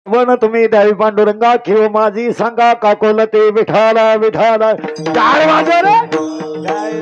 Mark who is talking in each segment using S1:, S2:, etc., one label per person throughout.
S1: One तुम्ही द्यावी पांडुरंगा किंवा माझी सांगा काकोल ते विठाला विठाला काय माझं रे काय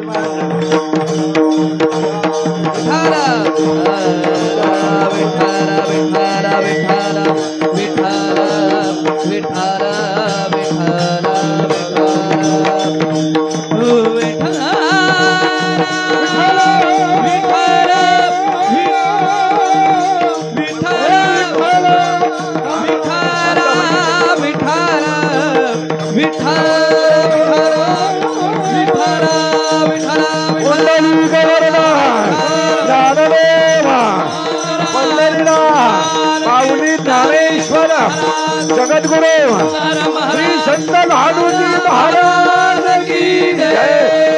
S1: जगद्गुरु श्री संत लालूजी महाराज की जय।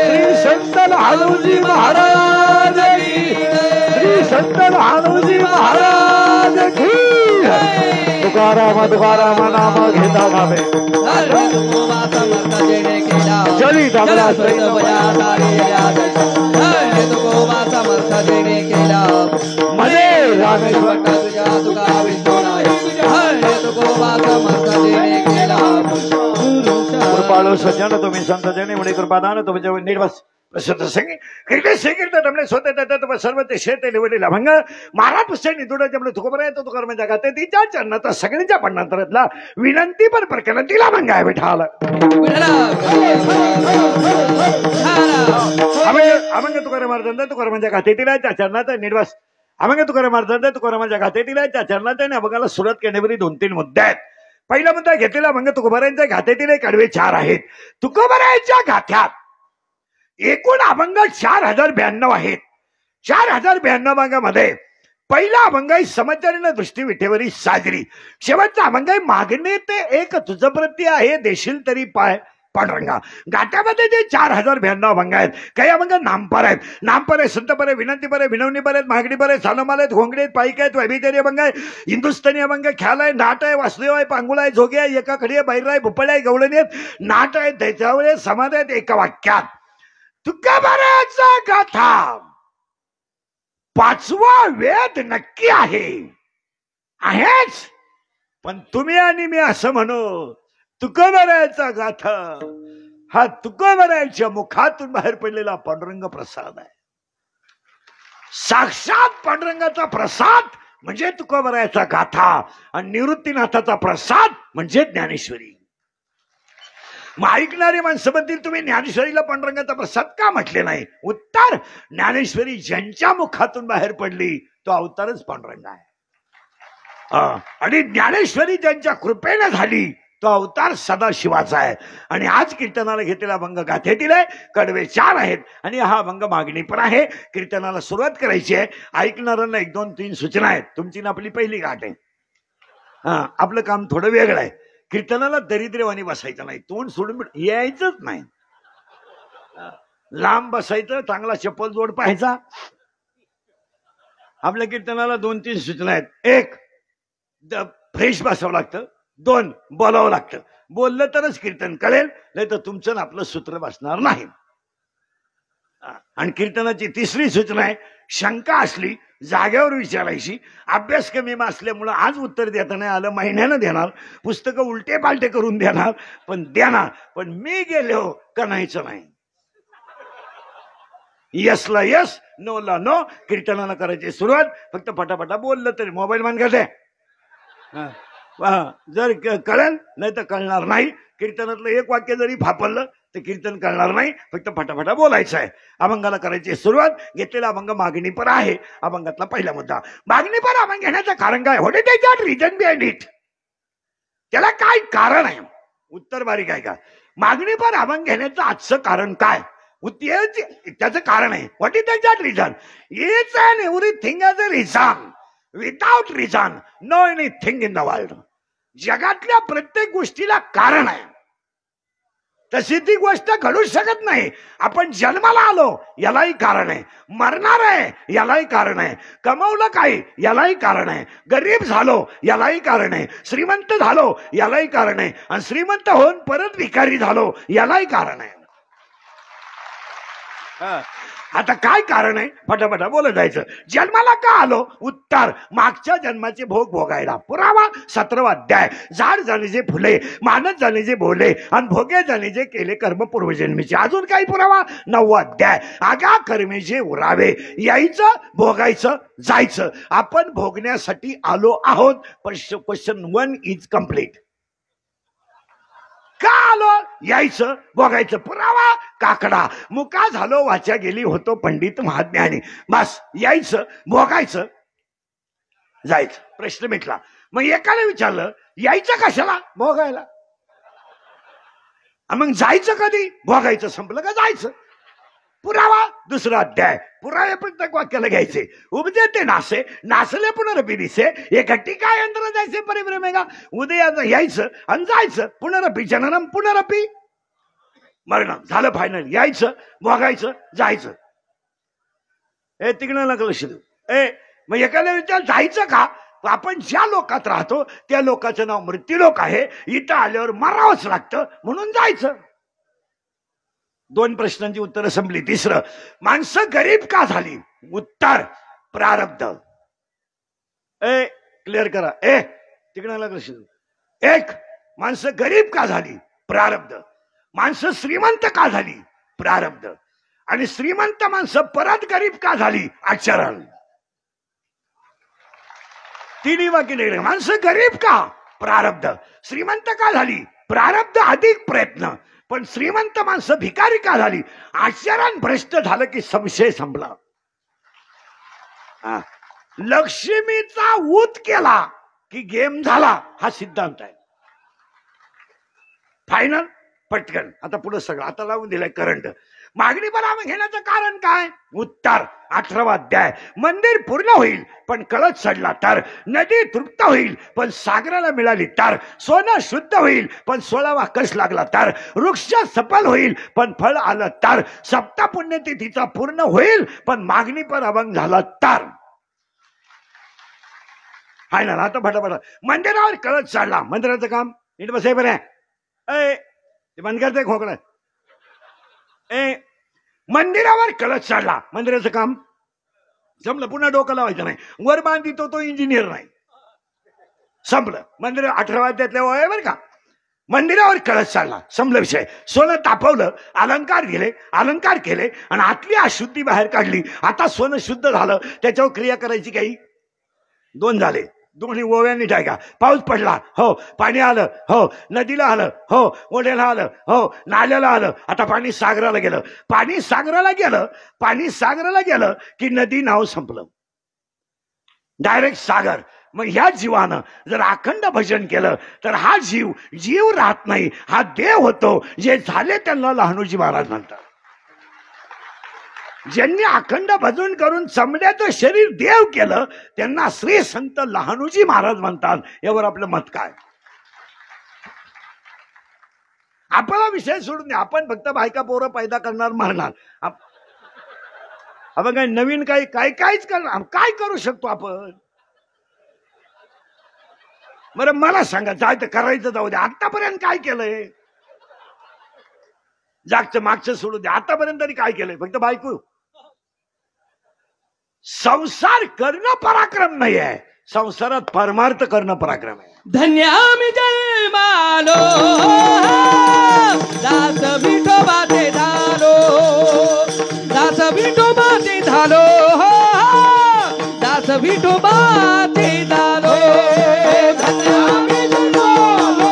S1: श्री संत लालूजी महाराज की श्री संत लालूजी महाराज की तुकाराम तुकाराम नाम घेता भावे चली दामला मजे रामेश्वर कृपाळू सज्जन तुम्ही संत जनी मुळे कृपादान तुमच्या निर्वस प्रसिद्ध संगी क्रिकेट सेकंड तमले स्वतः तत्व सर्व ते शेते निवडलेला भंग महाराज पुस्तक निदुडा जमले तुकोबर आहे तो तुकार जगात तिच्या चरणात सगळ्यांच्या पडणातला विनंती पर प्रकरण तिला भंग आहे विठाल अभंग तुकार मार्दंड तुकार जगात तिला त्या चरणात निर्वस अभंग तुकार मार्दंड तुकार जगात तिला त्या चरणात अभंगाला सुरुवात करण्यावरी 2-3 मुद्दे आहेत। पहिला मुद्दा घेतलेला अभंग तुकोबरायांच्या गाथेतील कडवे 4 आहेत। तुकोबरायांच्या गाथ्यात एकूण अभंग 4092 आहेत। 4092 अभंगामध्ये पहिला अभंग आहे समचारीनं दृष्टी विठेवरी साजरी। शेवटचा अभंग आहे मागणे ते एक तुझ प्रती आहे देशील तरी पाय पांडुरंगा। गाठ्यामध्ये जे 4092 अभंग आहेत काही अभंग नामपर आहेत। नामपर आहे, संतपर आहे, विनंतीपर आहे, विनवणीपर आहेत, मागणीपर आहे, सानमाल आहेत, घोंगडे आहेत, पाईक आहेत, वैभिचारी अभंग आहे, हिंदुस्थानी अभंग, ख्याल आहे, नाट आहे, वासुदेव आहे, पांगुळ आहे, जोगे आहे, एकाखडी आहे, बैर आहे, भुपळ आहे, गवळणी आहेत, नाट आहे, दैतावळे समाज आहेत एका वाक्यात। तुकोबरायांचा गाथा 5वा वेद नक्की आहेच पण तुम्ही आणि मी असं म्हणू तुकोबरायांचा गाथा हा तुकोबरायांच्या मुखातून बाहेर पडलेला पांडुरंग प्रसाद आहे। साक्षात पांडुरंगाचा प्रसाद म्हणजे तुकोबरायांचा गाथा आणि निवृत्तीनाथाचा प्रसाद म्हणजे ज्ञानेश्वरी। मग ऐकणारी माणसं म्हणतील तुम्ही ज्ञानेश्वरीला पांडुरंगाचा प्रसाद का म्हटले नाही? उत्तर ज्ञानेश्वरी ज्यांच्या मुखातून बाहेर पडली तो अवतारच पांडुरंग आहे आणि ज्ञानेश्वरी ज्यांच्या कृपेने झाली तो अवतार सदाशिवाचा आहे। आणि आज कीर्तनाला घेतलेला अभंग गाथेतील आहे, कडवे 4 आहेत आणि हा अभंग मागणी पण आहे। कीर्तनाला सुरुवात करायची आहे। ऐकणाऱ्यांना 1-2-3 सूचना आहेत। तुमची ना आपली पहिली गाठ आहे। आपलं काम थोडं वेगळं आहे। कीर्तनाला दरिद्रवाणी बसायचं नाही, तोंड सोडून यायचंच नाही, लांब बसायचं, चांगला चप्पल जोड पाहायचा। आपल्या कीर्तनाला 2-3 सूचना आहेत। 1 फ्रेश बसावं लागतं, 2 बोलावं लागतं। बोललं तरच कीर्तन कळेल, नाही तर तुमचं आपलं सूत्र बसणार नाही। आणि कीर्तनाची 3री सूचना आहे शंका असली जागेवर विचारायची। अभ्यास कमी असल्यामुळे आज उत्तर देता नाही आलं, महिन्यानं देणार, पुस्तकं उलटे पालटे करून देणार, पण मी गेलो का नाहीचं नाही। यसला यस, नोला नो। कीर्तनाला करायची सुरुवात फक्त पटापटा बोललं तरी मोबाईल बंद करते, जर कळेल नाही तर कळणार नाही। कीर्तनातलं 1 वाक्य जरी फापरलं तर कीर्तन करणार नाही, फक्त फटाफटा बोलायचं आहे। अभंगाला करायची सुरुवात। घेतलेला अभंग मागणी पर आहे। अभंगातला पहिला मुद्दा मागणी पर अभंग घेण्याचं कारण काय? What is that reason behind it? त्याला काय कारण आहे? उत्तर बारीक आहे का? मागणी पर अभंग घेण्याचं आजचं कारण काय? त्याचं कारण आहे what is that reason? It's an everything as a reason, without reason know anything in the world. जगातल्या प्रत्येक गोष्टीला कारण आहे, तशी ती गोष्ट घडू शकत नाही। आपण जन्माला आलो यालाही कारण आहे, मरणार आहे यालाही कारण आहे, कमवलं काय यालाही कारण आहे, गरीब झालो यालाही कारण आहे, श्रीमंत झालो यालाही कारण आहे, आणि श्रीमंत होऊन परत भिकारी झालो यालाही कारण आहे। आता काय कारण आहे? फटाफटा बोलत जायचं. जन्माला का आलो? उत्तर, मागच्या जन्माचे भोग भोगायला. पुरावा 17वा अध्याय. झाड जाणीचे फुले, मानत जाणीचे बोले, आणि भोगे जाणीचे केले कर्म पूर्वजन्मीचे. अजून काही पुरावा? 9वा अध्याय. आगा कर्मेचे उरावे, यायचं भोगायचं जायचं. आपण भोगण्यासाठी आलो आहोत. Question 1 is complete. का आलो? यायचं भोगायचं. पुरावा काकडा. मुका झालो वाचा गेली होतो पंडित महाज्ञानी. बस यायचं भोगायचं जायचं. प्रश्न मिटला. मग एकाने विचारलं यायचं कशाला? भोगायला. मग जायचं कधी? भोगायचं संपलं का जायचं. पुरावा 2रा अध्याय. पुरावे प्रत्येक वाक्याला घ्यायचे. उपजे ते नासे, नासले पुनरपी दिसे, एक टीका यंत्र जायचे परिभ्रमेगा. उदयाचं यायचं आणि जायचं. पुनरपी जननम पुनरपी मरण. झालं फायनल. यायचं भोगायचं जायचं. तिकडं नका लक्ष देऊ. मग एकाला विचार जायचं का? आपण ज्या लोकात राहतो त्या लोकांचं नाव मृत्यूलोक आहे. इथं आल्यावर मरावंच लागतं म्हणून जायचं. 2 प्रश्नांची उत्तरं संपली. 3रं, माणसं गरीब का झाली? उत्तर, प्रारब्ध. क्लिअर करा. तिकडे लक्ष देऊ. 1, माणसं गरीब का झाली? प्रारब्ध. माणसं श्रीमंत का झाली? प्रारब्ध. आणि श्रीमंत माणसं परत गरीब का झाली? आचरण. 3 वाक्य. माणसं गरीब का? प्रारब्ध. श्रीमंत का झाली? प्रारब्ध अधिक प्रयत्न. पण श्रीमंत माणसं भिकारी का झाली? आचरण भ्रष्ट झालं की संशय संपला. लक्ष्मीचा ऊत केला की गेम झाला, हा सिद्धांत आहे. फायनल पटकन. आता पुढे सगळं आता लावून दिलाय करंट. मागणी बनावं घेण्याचं कारण काय? उत्तर, 18वा अध्याय. मंदिर पूर्ण होईल पण कळत चढला तर, नदी तृप्त होईल पण सागराला मिळाली तर, सोनं शुद्ध होईल पण 16वा कस लागला तर, वृक्ष सफल होईल पण फळ आलं तर, सप्ता पुण्यतिथीचा पूर्ण होईल पण मागणी पर अभंग झाला तर. फायनल. आता फटाफट. मंदिरावर कळत चढला. मंदिराचं काम नीट बसाय बरं. ते बंद करते खोकला. मंदिरावर कळत चढला. मंदिराचं काम संपलं. पुन्हा डोकं लावायचं नाही. वर बांधितो तो इंजिनियर नाही. संपलं. मंदिर 18व्या अध्यायातल्या वय बरं का. मंदिरावर कळत चालला. संपलं विषय. सोनं तापवलं, अलंकार केले आणि आतली अशुद्धी बाहेर काढली. आता सोनं शुद्ध झालं. त्याच्यावर क्रिया करायची काही 2 झाले. दोन्ही ओव्यांनी टाका. पाऊस पडला, हो. पाणी आलं, हो. नदीला आलं, हो. ओढ्याला आलं, हो. नाल्याला आलं. आता पाणी सागराला गेलं. पाणी सागराला गेलं की नदी नाव संपलं. डायरेक्ट सागर. मग ह्या जीवानं जर अखंड भजन केलं तर हा जीव राहत नाही, हा देव होतो. जे झाले त्यांना लहानोजी महाराज म्हणतात. ज्यांनी अखंड भजन करून चमड्याचं शरीर देव केलं त्यांना श्री संत लहानोजी महाराज म्हणतात. यावर आपलं मत काय? आपला विषय सोडून द्या. आपण फक्त बायका पोरं पैदा करणार, मारणार. आपण काय नवीन काहीच करणार? काय करू शकतो आपण? बरं मला सांगा. जायचं करायचं जाऊ द्या. आतापर्यंत काय केलंय? जागचं मागचं सोडू द्या. आतापर्यंत तरी काय केलंय? फक्त बायको. संसार करणं पराक्रम नाही आहे, संसारात परमार्थ करणं पराक्रम आहे.
S2: धन्य आम्ही जन्मालो, दास विठोबाचे झालो, दास विठोबाचे झालो, दास विठोबाचे झालो. धन्य आम्ही जन्मालो,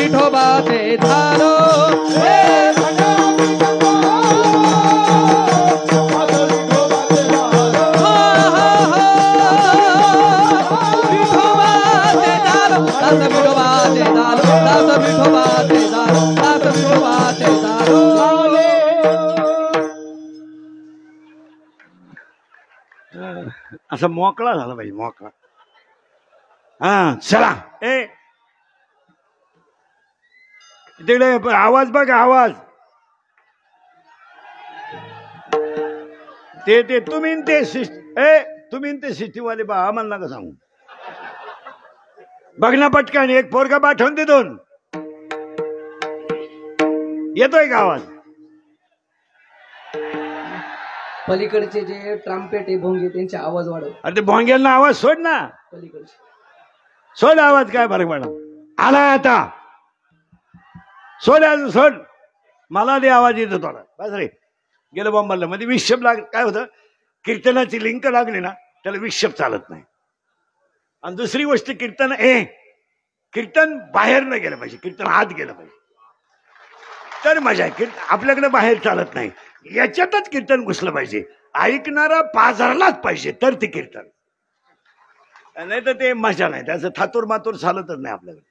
S2: विठोबाचे धारो.
S1: असं मोकळा झाला पाहिजे, मोकळा. हा चला. तिकडे आवाज बघ आवाज. ते तुम्ही तुम्ही ते सिस्टीमवाले बा आम्हाला नका सांगू. बघ ना पटकन एक पोरगा पाठवून तिथून. येतोय का आवाज?
S2: पलीकडचे जे ट्रम्पेट आहे भोंगे त्यांचे आवाज वाढव.
S1: अरे ते भोंग्यांना आवाज सोड ना.
S2: पलीकडचे
S1: सोड आवाज. काय फरक पडा आला आता. सोड अजून सोड. मला ते आवाज येतो थोडा बस रे. गेलं बॉम्बरला मध्ये विक्षेप काय होतं कीर्तनाची लिंक लागली ना त्याला विक्षेप चालत नाही. आणि दुसरी गोष्ट कीर्तन बाहेर न गेलं पाहिजे. कीर्तन आत गेलं पाहिजे तर मजा आहे. आपल्याकडे बाहेर चालत नाही. याच्यातच कीर्तन घुसलं पाहिजे. ऐकणारा पाझरलाच पाहिजे तर ते कीर्तन. नाही तर ते मजा नाही. त्याचं थातूर मातूर चालतच नाही आपल्याकडे.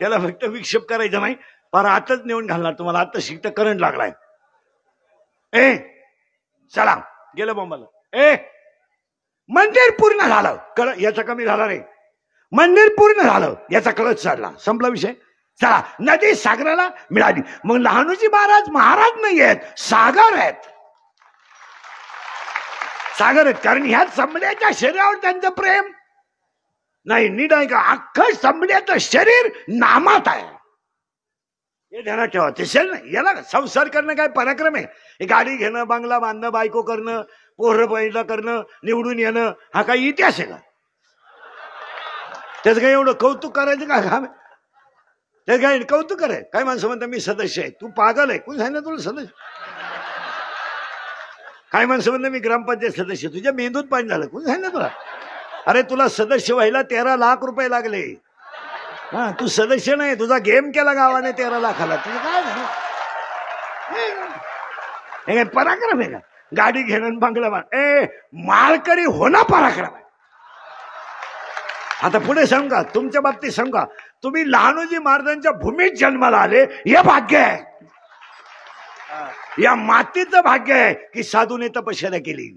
S1: त्याला फक्त विक्षेप करायचा नाही. पर आताच नेऊन घालणार तुम्हाला. आता शिकत करंट लागलाय. चला गेलं बॉम्बाला. मंदिर पूर्ण झालं. याचा कमी झाला रे. मंदिर पूर्ण झालं याचा कळत चढला. संपला विषय. चला नदी सागराला मिळाली. मग लहानूजी महाराज नाही आहेत सागर आहेत. सागर आहेत कारण ह्या संबड्याच्या शरीरावर त्यांचं प्रेम नाही. नीट आहे का? अख्खं संबड्याचं शरीर नामात आहे. हे ध्यानात ठेवा. ते शरीर नाही. याला संसार करणं काय पराक्रम आहे? हे गाडी घेणं बंगला बांधणं बायको करणं पोरं पैदा करणं निवडून येणं हा काही इतिहास आहे का? त्याचं काय एवढं कौतुक करायचं का काम? त्याचं काय कौतुक करायचं? काय माणसं म्हणतात मी सदस्य आहे. तू पागल आहे. कोण सांगितलं तुला सदस्य? काय माणसं म्हणतात मी ग्रामपंचायत सदस्य. तुझ्या मेंदूत पाणी झालं. कोण सांगितलं तुला? अरे तुला सदस्य व्हायला 13 लाख रुपये लागले. हा तू सदस्य नाही. तुझा गेम केला गावाने 13 लाखाला. तुझं काय झालं? हे काय पराक्रम आहे का? गाडी घेणं बंगला माळकरी होणं पराक्रम आहे. आता पुढे सांगा तुमच्या बाबतीत सांगा. तुम्ही लहानोजी महाराजांच्या भूमीत जन्माला आले हे भाग्य आहे. या मातीचं भाग्य आहे की साधूने तपश्चर्या केली.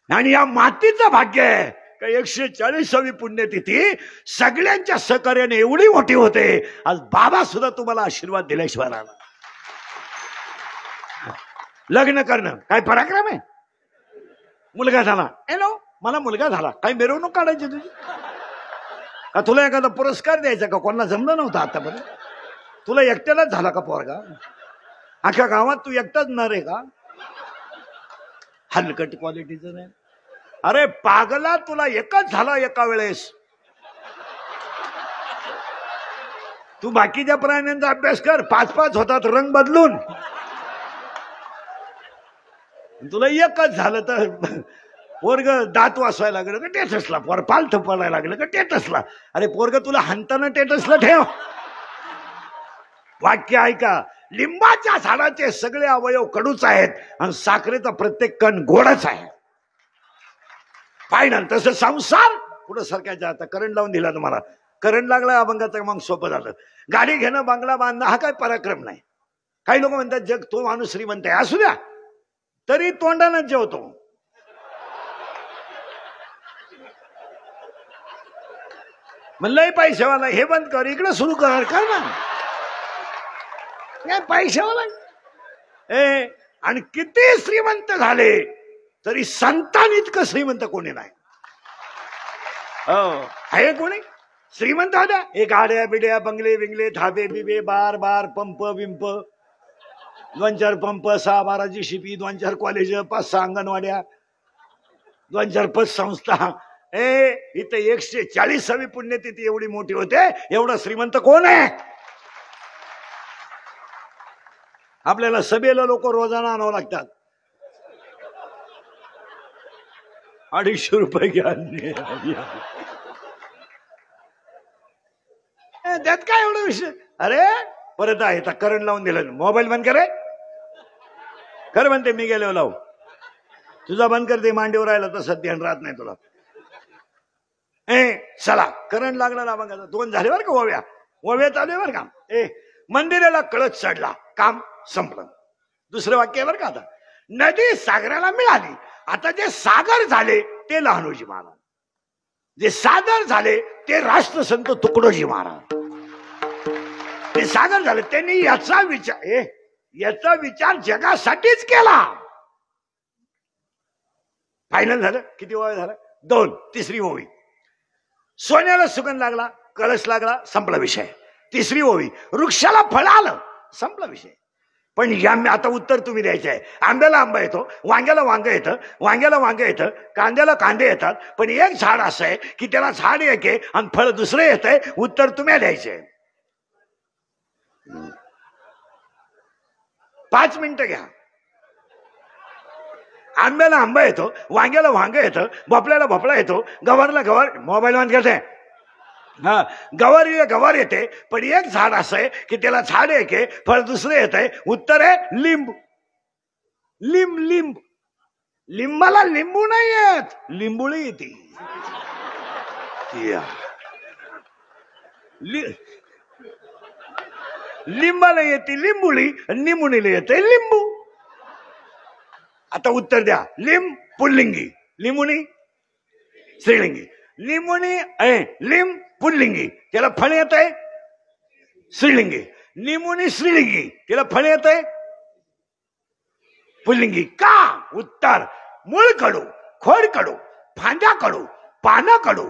S1: आणि या मातीचं भाग्य आहे का 140वी पुण्यतिथी सगळ्यांच्या सहकार्याने एवढी मोठी होते. आज बाबा सुद्धा तुम्हाला आशीर्वाद दिल्याशिवाय राहणार. लग्न करणं काय पराक्रम आहे? मुलगा झाला. मला मुलगा झाला. काही मिरवणूक काढायची तुझी का? तुला एखादा पुरस्कार द्यायचा का? कोणाला जमलं नव्हतं आतापर्यंत. तुला एकट्यालाच झाला का पोरगा? अख्ख्या गावात तू एकटाच नर आहे का? हलकट क्वालिटीचं नाही. अरे पागला तुला एकच झाला एका वेळेस. तू बाकीच्या प्राण्यांचा अभ्यास कर. 5-5 होतात रंग बदलून. तुला एकच झालं तर पोरग दात वाचवायला लागलं का टेटसला. पोर पालथ पडायला लागलं का टेटसला. अरे पोरग तुला हाणताना टेटसला ठेव. वाक्य ऐका. लिंबाच्या झाडाचे सगळे अवयव कडूच आहेत आणि साखरेचा प्रत्येक कण गोडच आहे. फायनल तसं संसार पुढे सरकायचा. आता करंट लावून दिला तुम्हाला. करंट लागला अभंगाचं मग सोपं झालं. गाडी घेणं बंगला बांधणं हा काय पराक्रम नाही. काही लोक म्हणतात जग तो माणूस श्रीमंत आहे. असू द्या तरी तोंडानं जेवतो. म्हणलंय पैशावाला हे बंद कर इकडे सुरू कर ना. काय पैशावाला आणि किती श्रीमंत झाले तरी संतान इतकं श्रीमंत कोणी नाही. हो आहे कोणी श्रीमंत होत्या. हे गाड्या बिड्या बंगले बिंगले धाबे बिबे बार बार पंप बिंप 2-4 पंप 6-12 GCP 2-4 कॉलेज 5-6 अंगणवाड्या 2-4 पतसंस्था. इथं 140वी पुण्यतिथी एवढी मोठी होते. एवढा श्रीमंत कोण आहे? आपल्याला सभेला लोक रोजाना आणावं लागतात. 250 रुपये घ्या. त्यात काय एवढं विषय? अरे परत आहे करंट लावून दिलं. मोबाईल बंद करे कर म्हणते. मी गेलो लावू. तुझा बंद करते. मांडीवर राहिला तर ध्यान राहत नाही तुला. चला करंट लागला ना. बघा 2 झाले बरं का. ओव्या चालू बरं का. मंदिराला कळत चढला. काम संपलं. दुसरं वाक्य आहे बरं का. आता नदी सागराला मिळाली. आता जे सागर झाले ते लहानोजी महाराज. जे सागर झाले ते राष्ट्रसंत तुकडोजी महाराज. ते सागर झालं. त्यांनी याचा विचार जगासाठीच केला. फायनल झालं. किती ओव्या झाला? 2. तिसरी ओवी. सोन्याला सुगंध लागला, कळस लागला, संपला विषय. तिसरी ओवी. वृक्षाला फळ आलं, संपला विषय. पण या आता उत्तर तुम्ही द्यायचं आहे. आंब्याला आंबा येतो, वांग्याला वांग येतं, वांग्याला वांग येतं, कांद्याला कांदे येतात, पण एक झाड असं आहे की त्याला झाड एक आहे आणि फळ दुसरं येत आहे. उत्तर तुम्ही द्यायचंय. 5 मिनिटं घ्या. आंब्याला आंबा येतो, वांग्याला वांग येतं, भोपळ्याला भोपळा येतो, गवारला गवार. मोबाईल बंद करते. हा, गवारीला गवार येते, पण एक झाड असं आहे की त्याला झाड एक आहे, फळ दुसरं येत आहे. उत्तर आहे लिंब. लिंब. लिंबाला लिंबू नाही येत, लिंबुळी येते. लिंबाला येते लिंबुळी, लिंबुणीला येते लिंबू. आता उत्तर द्या. लिंब पुल्लिंगी, लिंबुणी स्त्रीलिंगी. लिंबुणी लिंब पुल्लिंगी, त्याला फळ येत आहे स्त्रीलिंगी. लिंबुणी स्त्रीलिंगी, त्याला फळ येत आहे पुल्लिंगी. का? उत्तर मूळ कडू, खोड कडू, फांद्या कडू, पानं कडू,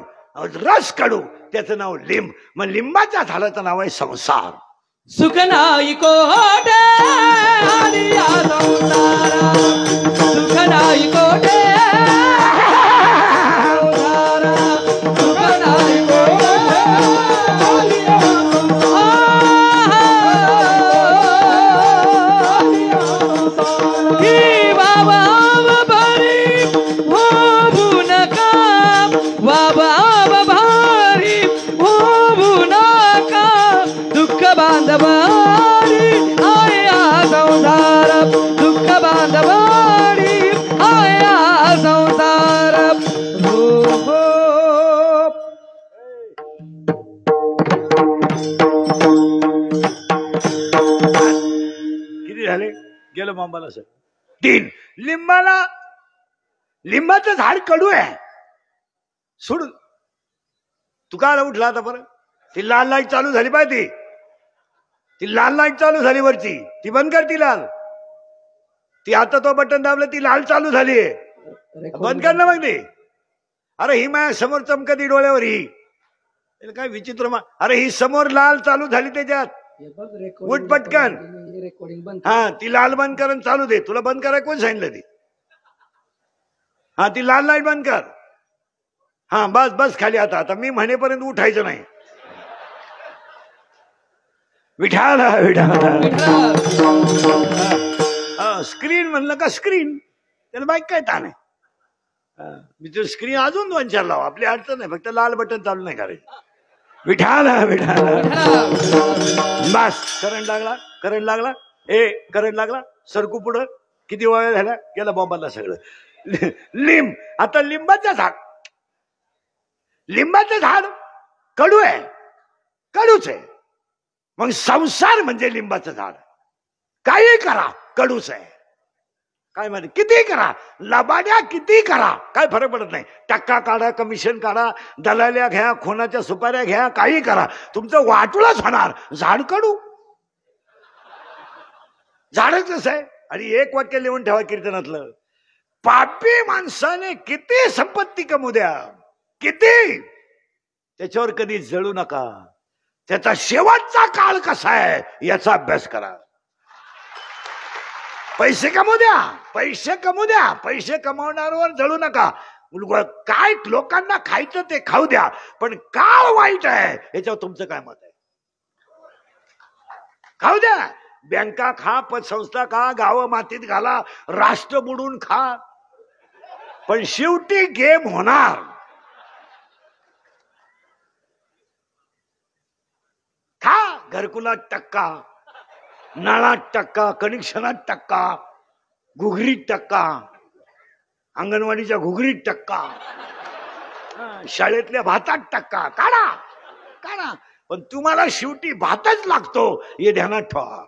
S1: रस कडू, त्याचं नाव लिंब. मग लिंबाच्या झाडाचं नाव आहे संसार.
S2: सुख नाही कोठे आणि या संसारात, सुख नाही कोठे सुख नाही कोठे आणि या संसारात. ही बाबा भारी होऊ नका, बाबा भारी होऊ नका, दुःख बांधवारी आया संसार, दुःख बांधवारी आया संसार. हो.
S1: किती झाले? गेलं मांबाला सर. 3. लिंबाचं झाड कडू आहे. सोडून तू का उठला आता बरं? ती लाल लाईट चालू झाली पाहिजे. ती लाल लाईट चालू झाली वरची, ती बंद कर. ती लाल, ती आता तो बटन दाबलं, ती लाल चालू झाली. बंद कर ना मग ती. अरे ही माझ्या समोर चमकती डोळ्यावर. ही काय विचित्र. अरे ही समोर लाल चालू झाली त्याच्यात. उठ पटकन.
S2: रेकॉर्डिंग बंद.
S1: हा, ती लाल बंद कर, चालू दे. तुला बंद करायला कोण सांगितलं ती? हा, ती लाल लाईट बंद कर. हा, बस बस खाली. आता मी म्हणेपर्यंत उठायचं नाही. विठाल विठाल. स्क्रीन म्हणलं का स्क्रीन, त्याला बाईक काय ताण आहे. मी तुझं स्क्रीन अजून 2-4 लाव, आपली अडचण नाही. फक्त लाल बटन चालू नाही करायचं. विठाल विठाल. बस. करंट लागला. करंट लागला. सरकू पुढं. किती वेळ झाला? गेला बॉम्बाला सगळं. लिंब. आता लिंबाचं झाड कडू आहे, कडूच आहे. मग संसार म्हणजे लिंबाचं झाड. काही करा, कडूच आहे. काय म्हणजे किती करा, लबाड्या किती करा, काय फरक पडत नाही. टक्का काढा, कमिशन काढा, दलाल्या घ्या, खुनाच्या सुपाऱ्या घ्या, काही करा, तुमचं वाटूळच होणार. झाड कडू. झाडच कसं आहे. आणि एक वाक्य लिहून ठेवा कीर्तनातलं. पापी माणसाने किती संपत्ती कमवू द्या, किती, त्याच्यावर कधी जळू नका. त्याचा शेवटचा काळ कसा आहे याचा अभ्यास करा. पैसे कमवू द्या, पैसे कमवणाऱ्यावर जळू नका. काय लोकांना खायचं ते खाऊ द्या, पण काळ वाईट आहे याच्यावर तुमचं काय मत आहे? खाऊ द्या. बँका खा, पतसंस्था खा, गावं मातीत घाला, राष्ट्र बुडून खा, पण शेवटी गेम होणार. खा. घरकुलात टक्का, नळात टक्का, कनेक्शनात टक्का, घुगरीत टक्का, अंगणवाडीच्या घुगरीत टक्का, शाळेतल्या भातात टक्का काढा. पण तुम्हाला शेवटी भातच लागतो हे ध्यानात ठेवा.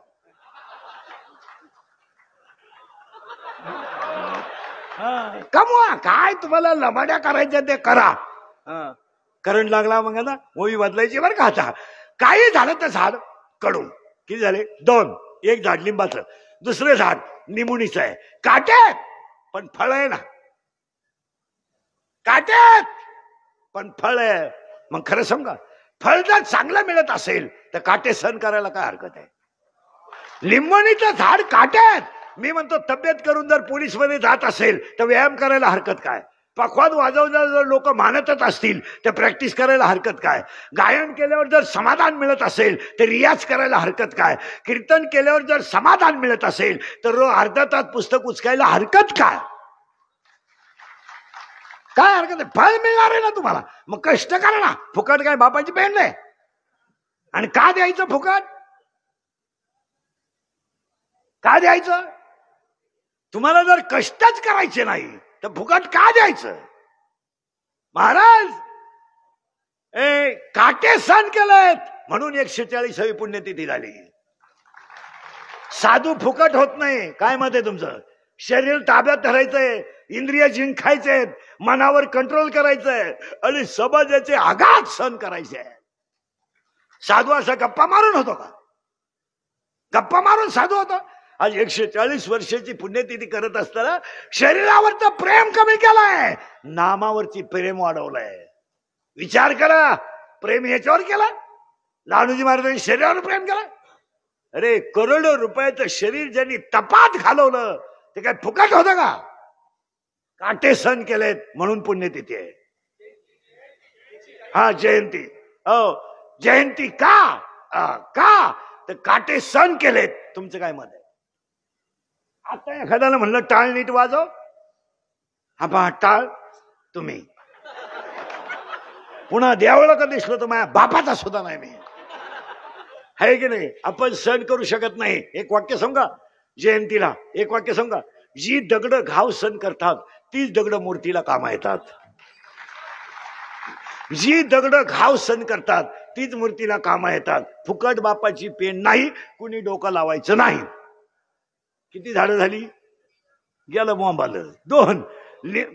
S1: कमवा. काय तुम्हाला लबाड्या करायच्या ते करा. करंट लागला मग ना ओवी बदलायची बरं का. आता काही झालं तर झाड कडू. किती झाले? 2. एक झाड लिंबाचं, दुसरे झाड निमुणीचं आहे. काट्यात पण फळ आहे ना, काट्यात पण फळ आहे. मग खरं सांगा, फळ जर चांगलं मिळत असेल तर काटे सहन करायला काय हरकत आहे? लिंबणीचं झाड काट्यात. मी म्हणतो तब्येत करून जर पोलीस मध्ये जात असेल तर व्यायाम करायला हरकत काय? पखवाद वाजवण्याला जर लोक मानतच असतील तर प्रॅक्टिस करायला हरकत काय? गायन केल्यावर जर समाधान मिळत असेल तर रियाज करायला हरकत काय? कीर्तन केल्यावर जर समाधान मिळत असेल तर रोज अर्धा तास पुस्तक उचकायला हरकत काय? काय हरकत आहे? फळ मिळणार आहे ना तुम्हाला, मग कष्ट करा ना. फुकट काय बापाची पेन नाही. आणि का द्यायचं फुकट? का द्यायचं? तुम्हाला जर कष्टच करायचे नाही तर फुकट का द्यायचं? महाराज काटे सहन केलेत म्हणून 140वी पुण्यतिथी झाली. साधू फुकट होत नाही. काय मत आहे तुमचं? शरीर ताब्यात धरायचंय, इंद्रिय जिंकायचे, मनावर कंट्रोल करायचंय आणि समाजाचे आघात सहन करायचे. साधू असा गप्पा मारून होतो का? गप्पा मारून साधू होतो? आज 140 वर्षाची पुण्यतिथी करत असताना शरीरावरचं प्रेम कमी केलंय, नामावरची प्रेम वाढवलंय. विचार करा, प्रेम याच्यावर केलं. लालूजी महाराजांनी शरीरावर प्रेम केलं. अरे करोडो रुपयाचं शरीर ज्यांनी तपात घालवलं ते काय फुकट होतं का? काटे सहन केलेत म्हणून पुण्यतिथी आहे. हा जयंती. हो जयंती का? का तर काटे सहन केलेत. तुमचं काय मत आहे? आता एखाद्याला म्हणलं टाळ नीट वाजव, हा पहा टाळ तुम्ही. पुन्हा देवळं का दिसलं तर माझ्या बापाचा सुद्धा नाही मी, आहे की नाही? आपण सहन करू शकत नाही. एक वाक्य सांगा जयंतीला, एक वाक्य सांगा. जी दगड घाव सहन करतात तीच दगड मूर्तीला कामा येतात. जी दगड घाव सहन करतात तीच मूर्तीला कामा येतात. फुकट बापाची पेन नाही, कुणी डोकं लावायचं नाही. किती झाडं झाली? गेलं बॉम्ब आलं. 2.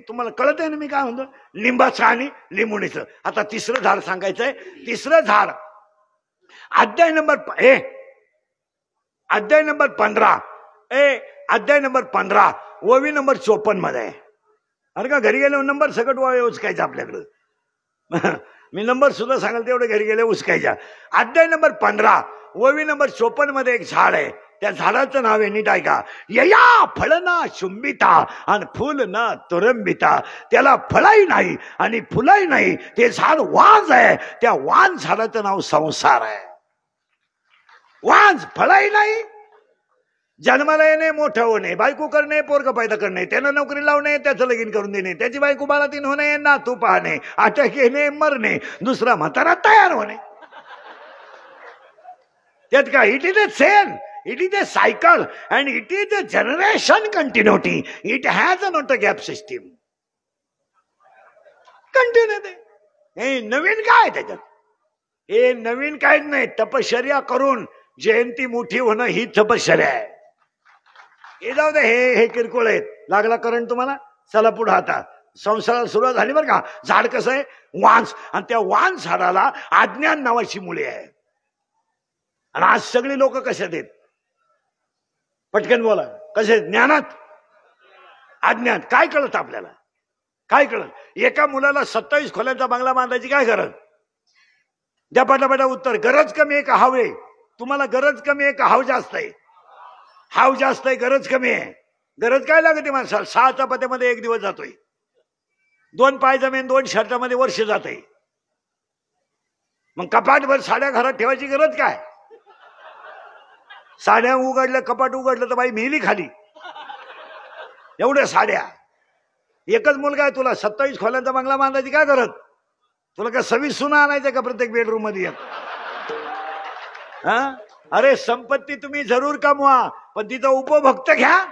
S1: तुम्हाला कळत आहे ना मी काय म्हणतो? लिंबाचं आणि लिंबुणीचं. आता तिसरं झाड सांगायचंय. तिसरं झाड अध्याय नंबर 15. अध्याय नंबर 15 ओवी नंबर 54 मध्ये आहे. अरे का घरी गेल्यावर नंबर सकट उचकायचा आपल्याकडं. मी नंबर सुद्धा सांगाल तेवढं घरी गेले उचकायच्या. अध्याय नंबर 15 ओवी नंबर 54 मध्ये एक झाड आहे. त्या झाडाचं नाव आहे, नीट ऐका. यया फळ ना शुंबिता आणि फुल ना तुरंबिता. त्याला फळही नाही आणि फुलही नाही. ते झाड वांज आहे. त्या वांज झाडाचं नाव संसार आहे. वांज फळही नाही, जन्माला येणे, मोठं होणे, बायको करणे, पोरग पैदा करणे, त्यानं नोकरी लावणे, त्याचं लगीन करून देणे, त्याची बायको बाळातीन होणे, नातू पाहणे, अटक येणे, मरणे, दुसरा म्हातारा तयार होणे. त्यात काय? It is a chain, it is a cycle and it is a generation continuity. It has a not a gap system. Continue they. हे नवीन काय त्याच्यात? हे नवीन काहीच नाही. तपश्चर्या करून जयंती मोठी होणं ही तपश्चर्या आहे. हे जाऊ दे, हे किरकोळ आहेत. लागला करंट तुम्हाला, चला पुढे. आता संसाराला सुरुवात झाली बरं का. झाड कसं आहे? वांस. आणि त्या वांस झाडाला अज्ञान नावाची मुळे आहे. आणि आज सगळी लोक कशात आहेत? पटकन बोला, कसे? ज्ञानात, अज्ञात. काय कळत आपल्याला? काय कळत? एका मुलाला 27 खोल्यांचा बंगला बांधायची काय गरज? द्या पटापटा उत्तर. गरज कमी आहे का हाव आहे? तुम्हाला गरज कमी आहे का हाव जास्त आहे? हाव जास्त आहे, गरज कमी आहे. गरज काय लागते माणसाला? 6 चपात्यामध्ये 1 दिवस जातोय. 2 पायजमे 2 शर्टामध्ये वर्ष जाते. मग कपाटभर साड्या घरात ठेवायची गरज काय? साड्या उघडल्या, कपाट उघडलं तर बाई मिली खाली. एवढ्या साड्या. एकच मुलगा आहे तुला, 27 खोल्यांचा बंगला बांधायची काय गरज? तुला काय 26 सुना आणायचं का प्रत्येक बेडरूम मध्ये? हा, अरे संपत्ती तुम्ही जरूर कमवा, पण तिचा उपभोक्त घ्या.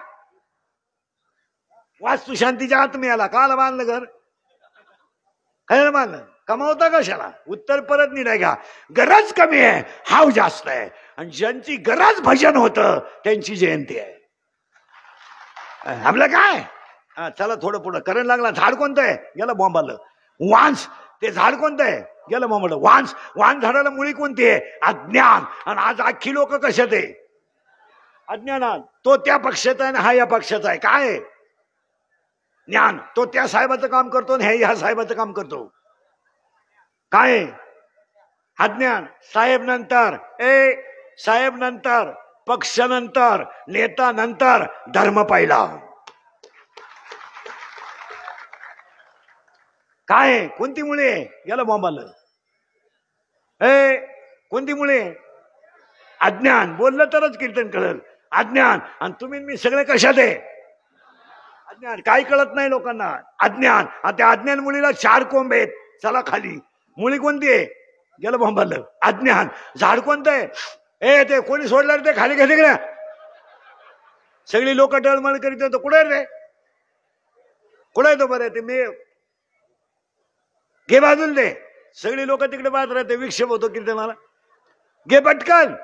S1: वास्तू शांतीच्या आत मिळाला, काला बांधलं घर? काय बांधलं? कमावता कशाला? उत्तर परत नाही घ्या. गरज कमी आहे, हाव जास्त आहे. आणि ज्यांची गरज भजन होतं त्यांची जयंती आहे. आपलं काय? चला थोडं पुढं. करंट लागला. झाड कोणतं आहे? गेला बॉम्ब आलं. वांस. ते झाड कोणतं आहे? गेलं मग म्हणलं वाण झाडाला मुळी कोणती आहे? अज्ञान. आणि आज अख्खी लोक कशात आहे? अज्ञानात. तो त्या पक्षाचा आहे आणि हा या पक्षाचा आहे. काय आहे? ज्ञान. तो त्या साहेबाचं काम करतो आणि हे ह्या साहेबाचं काम करतो. काय आहे? अज्ञान. साहेब नंतर, साहेब नंतर, पक्ष नंतर, नेता नंतर, धर्म पहिला. काय? कोणती मुळे? गेलं बॉम्बाला. कोणती मुळे? अज्ञान. बोललं तरच कीर्तन कळल. अज्ञान. आणि तुम्ही मी सगळे कशात आहे? अज्ञान. काही कळत नाही लोकांना. अज्ञान. आणि त्या अज्ञान मुलीला 4 कोंब आहेत. चला खाली. मुळी कोणती आहे? गेलं बॉम्बाला. अज्ञान. झाड कोणतं आहे? ते कोणी सोडलं ते खाली घेते का? सगळी लोक टळमळ करीत. कुठे रे? कुठे तो? बरं ते मी घे बाजून दे. सगळी लोक तिकडे पाहत राहते. विक्षेप होतो कीर्तनाला. घे पटकन.